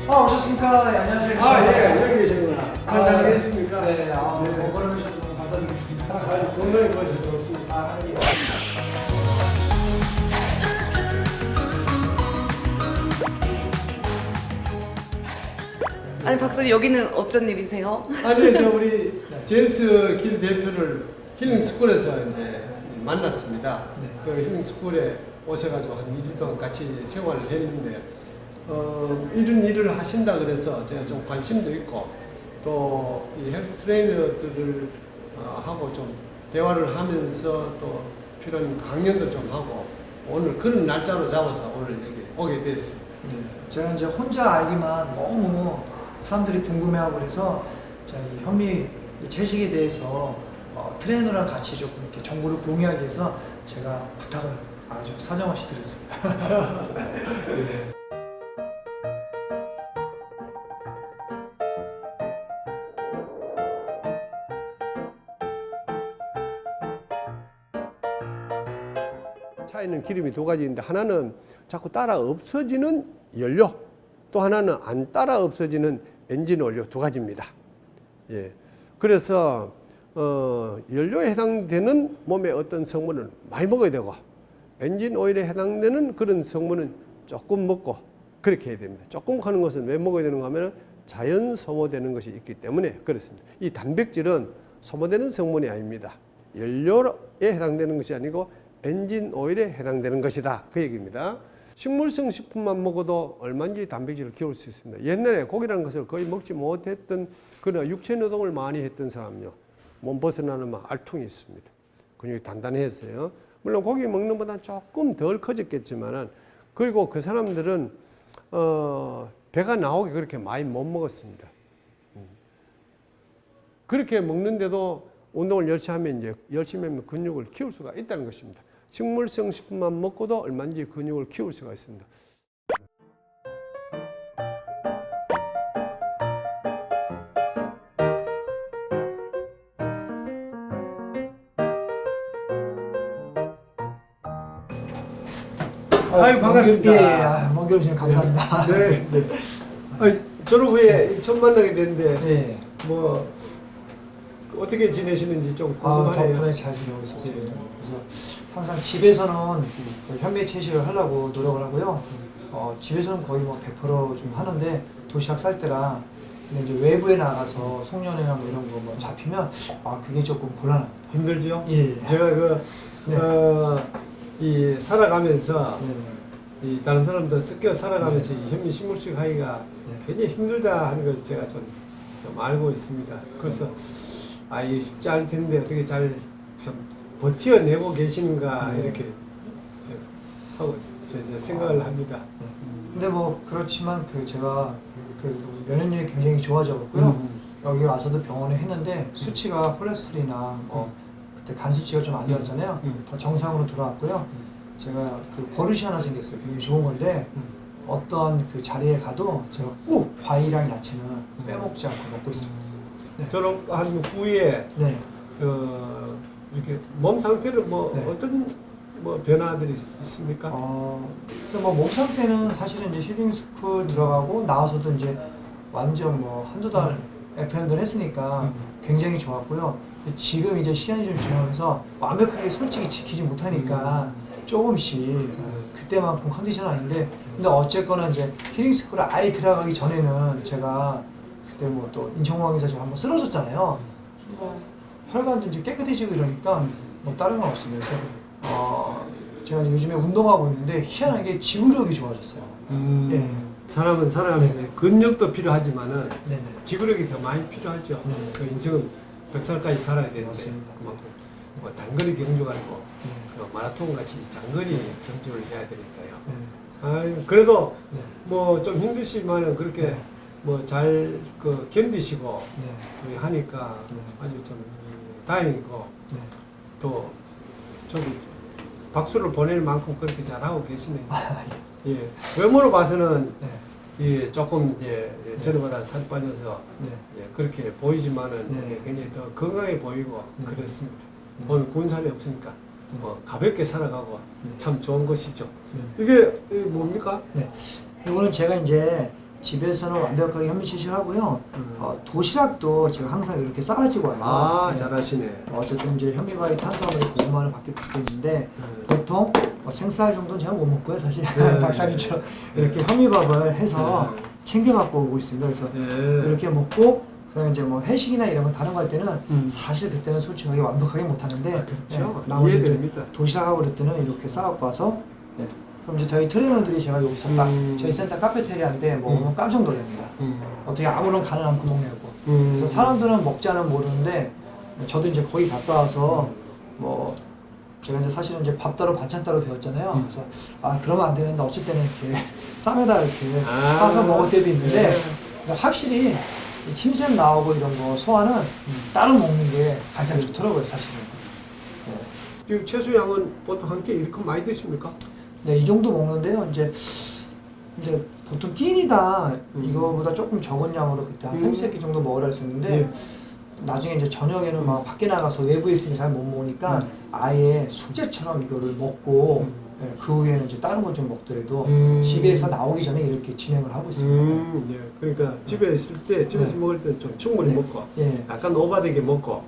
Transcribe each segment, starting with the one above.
오셨습니까? 네, 안녕하세요. 여기 계시구나. 잘 계십니까? 네, 걸어주셔서 너무 감사드리겠습니다. 동네에 거기서 좋습니다. 예. 아니 박사님 여기는 어쩐 일이세요? 아니, 우리 제임스 길 대표를 힐링 스쿨에서 이제 만났습니다. 그 힐링 스쿨에 오셔가지고 한 2주 동안 같이 생활을 했는데, 이런 일을 하신다 그래서 제가 좀 관심도 있고, 또 이 헬스 트레이너들을 하고 좀 대화를 하면서 또 필요한 강연도 좀 하고, 오늘 그런 날짜로 잡아서 오늘 여기 오게 됐습니다. 제가 이제 혼자 알기만 너무 사람들이 궁금해하고 그래서 이 현미 채식에 대해서 트레이너랑 같이 조금 이렇게 정보를 공유하기 위해서 제가 부탁을 아주 사정없이 드렸습니다. 네. 차이는 기름이 두 가지인데, 하나는 자꾸 따라 없어지는 연료, 또 하나는 안 따라 없어지는 엔진 오일, 두 가지입니다. 예. 그래서 연료에 해당되는 몸의 어떤 성분을 많이 먹어야 되고, 엔진 오일에 해당되는 그런 성분은 조금 먹고, 그렇게 해야 됩니다. 조금 하는 것은 왜 먹어야 되는가 하면 자연 소모되는 것이 있기 때문에 그렇습니다. 이 단백질은 소모되는 성분이 아닙니다. 연료에 해당되는 것이 아니고 엔진 오일에 해당되는 것이다, 그 얘기입니다. 식물성 식품만 먹어도 얼마든지 단백질을 키울 수 있습니다. 옛날에 고기라는 것을 거의 먹지 못했던, 그러나 육체 노동을 많이 했던 사람요, 몸 벗어나는 알통이 있습니다. 근육이 단단해서요. 물론 고기 먹는 것보다 조금 덜 커졌겠지만은, 그리고 그 사람들은 배가 나오게 그렇게 많이 못 먹었습니다. 그렇게 먹는데도 운동을 열심히 하면, 이제 열심히 하면 근육을 키울 수가 있다는 것입니다. 식물성 식품만 먹고도 얼마든지 근육을 키울 수가 있습니다. 아유, 반갑습니다. 예, 먼 길 오시면 감사합니다. 네. 졸업 후에 처음 만나게 됐는데, 예. 뭐 어떻게 지내시는지 좀 궁금하네요. 덕분에 잘 지내고 있었어요. 그래서 항상 집에서는 그 현미 채식을 하려고 노력을 하고요. 집에서는 거의 뭐 100%좀 하는데, 도시락 쌀 때랑 근데 이제 외부에 나가서 송년회나 뭐 이런 거 뭐 잡히면 그게 조금 곤란합니다. 힘들지요? 예. 제가 네. 이 살아가면서 네. 이 다른 사람들 섞여 살아가면서 이 현미 식물식 하기가 굉장히 힘들다 하는 걸 제가 좀 알고 있습니다. 그래서 이게 쉽지 않을 텐데 어떻게 잘 좀 버텨내고 계시는가, 이렇게 하고 제 생각을 합니다. 근데 뭐 그렇지만 제가 면역력이 굉장히 좋아졌고요. 여기 와서도 병원에 했는데 수치가 콜레스테롤이나 그때 간 수치가 좀 안 좋았잖아요. 더 정상으로 돌아왔고요. 제가 버릇이 하나 생겼어요. 굉장히 좋은 건데, 어떤 자리에 가도 제가 꼭 과일이랑 야채는 빼먹지 않고 먹고 있습니다. 졸업한 후에 네. 이렇게 몸 상태를 네. 어떤 변화들이 있습니까? 몸 상태는 사실은 이제 힐링 스쿨 들어가고 나와서도 이제 완전 한두 달 FM들 했으니까 굉장히 좋았고요. 지금 이제 시간이 좀 지나면서 완벽하게 솔직히 지키지 못하니까 조금씩 그때만큼 컨디션은 아닌데, 근데 어쨌거나 이제 힐링 스쿨에 아예 들어가기 전에는 제가 그때 또 인천공항에서 제가 한번 쓰러졌잖아요. 혈관도 이제 깨끗해지고 이러니까 다른 건 없으면서 제가 요즘에 운동하고 있는데 희한하게 지구력이 좋아졌어요. 예. 사람은 살아가면서 근력도 필요하지만은 네네. 지구력이 더 많이 필요하죠. 그 인생은 100살까지 살아야 되는데, 맞습니다. 그만큼 단거리 경주가 아니고 마라톤 같이 장거리 경주를 해야 되니까요. 그래도 좀 힘드시면은 그렇게 잘 견디시고 하니까 아주 좀 다행이고, 또 박수를 보낼 만큼 그렇게 잘하고 계시네요. 예. 외모로 봐서는 조금 전에보다 살 빠져서 그렇게 보이지만은 굉장히 더 건강해 보이고 그렇습니다. 오늘 군살이 없으니까 가볍게 살아가고 참 좋은 것이죠. 이게 뭡니까? 이거는 제가 이제 집에서는 완벽하게 현미채식을 하고요. 도시락도 제가 항상 이렇게 싸가지고 와요. 아, 네. 잘하시네. 어쨌든 이제 현미밥이 탄수화물이 고구마를 받게 있는데 보통 생쌀 정도는 제가 못 먹고요. 사실 박사님처럼 이렇게 현미밥을 해서 챙겨 갖고 오고 있습니다. 그래서 이렇게 먹고 그다음에 이제 뭐 회식이나 이런 거 다른 거 할 때는 사실 그때는 솔직하게 완벽하게 못 하는데 그렇죠. 나머지 이해됩니다. 도시락하고 그럴 때는 이렇게 싸갖고 와서 그럼 이제 저희 트레이너들이 제가 여기서 딱 저희 센터 카페테리아인데 먹으면 깜짝 놀랍니다. 어떻게 아무런 간을 않고 먹냐고. 그래서 사람들은 먹지 않으면 모르는데 저도 이제 거기 갔다 와서 뭐 제가 이제 사실은 이제 밥 따로 반찬 따로 배웠잖아요. 그래서 아 그러면 안 되는데 어쩔 때는 이렇게 쌈에다 이렇게 싸서 먹을 때도 있는데 확실히 이 침샘 나오고 이런 거 소화는 따로 먹는 게 가장 좋더라고요, 사실은. 지금 채소 양은 보통 한 끼 이렇게 많이 드십니까? 네, 이 정도 먹는데요. 이제 보통 끼니당 이거보다 조금 적은 양으로 그때 한 3-4끼 정도 먹으라 했었는데 나중에 이제 저녁에는 막 밖에 나가서 외부에 있으니 잘 못 먹으니까 아예 숙제처럼 이거를 먹고 그 후에는 이제 다른 걸 좀 먹더라도 집에서 나오기 전에 이렇게 진행을 하고 있습니다. 예. 그러니까 집에 있을 때, 집에서 먹을 때 좀 충분히 먹고, 약간 오바되게 먹고,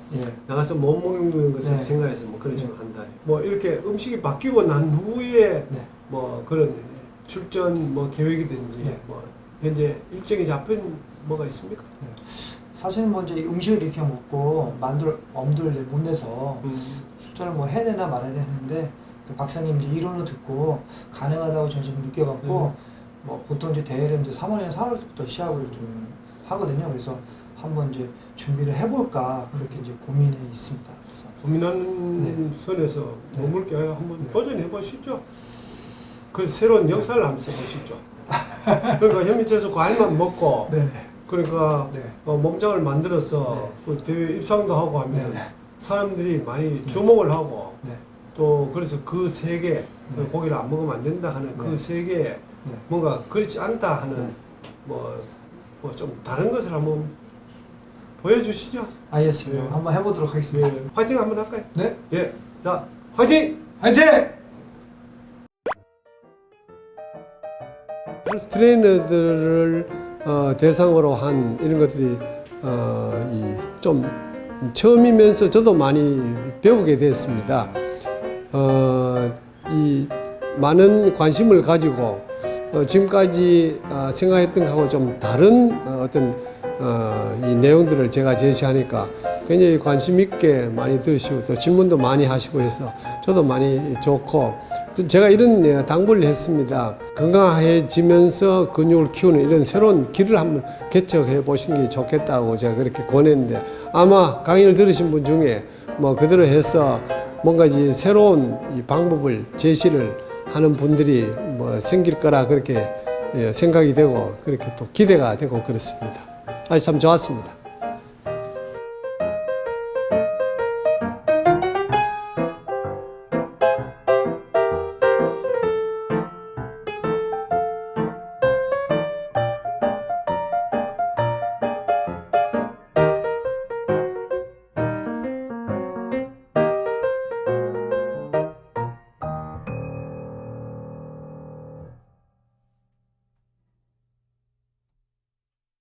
나가서 못 먹는 것을 생각해서 뭐 그런 식으로 한다. 뭐 이렇게 음식이 바뀌고 난 후에 뭐 그런 출전 뭐 계획이든지 뭐 현재 일정이 잡힌 뭐가 있습니까? 사실 뭐 이제 음식을 이렇게 먹고 엄두를 못 내서 출전을 뭐 해야 되나 말아야 되는데 그 박사님 이제 이론을 듣고 가능하다고 저는 좀 느껴갖고 뭐 보통 이제 대회를 이제 3월이나 4월부터 시합을 좀 하거든요. 그래서 한번 이제 준비를 해볼까 그렇게 이제 고민이 있습니다. 그래서 고민하는 선에서 머물 게 아니라 한번 도전해 보시죠. 그래서 새로운 역사를 한번 써보시죠. 그러니까 현미채소 과일만 먹고 그러니까 몸장을 만들어서 그 대회 입상도 하고 하면 사람들이 많이 주목을 하고 또 그래서 그 세계 고기를 안 먹으면 안 된다 하는 그 세계에 뭔가 그렇지 않다 하는 뭐 좀 다른 것을 한번 보여주시죠. 알겠습니다. 한번 해보도록 하겠습니다. 화이팅 한번 할까요? 네. 예. 자, 화이팅! 화이팅! 트레이너들을 대상으로 한 이런 것들이 좀 처음이면서 저도 많이 배우게 됐습니다. 이 많은 관심을 가지고 지금까지 생각했던 것하고 좀 다른 어떤 이 내용들을 제가 제시하니까 굉장히 관심 있게 많이 들으시고 또 질문도 많이 하시고 해서 저도 많이 좋고 또 제가 이런 당부를 했습니다. 건강해지면서 근육을 키우는 이런 새로운 길을 한번 개척해 보시는 게 좋겠다고 제가 그렇게 권했는데 아마 강의를 들으신 분 중에 뭐 그대로 해서 뭔가 이 새로운 이 방법을 제시를 하는 분들이 뭐 생길 거라 그렇게 생각이 되고 그렇게 또 기대가 되고 그렇습니다. 아주 참 좋았습니다.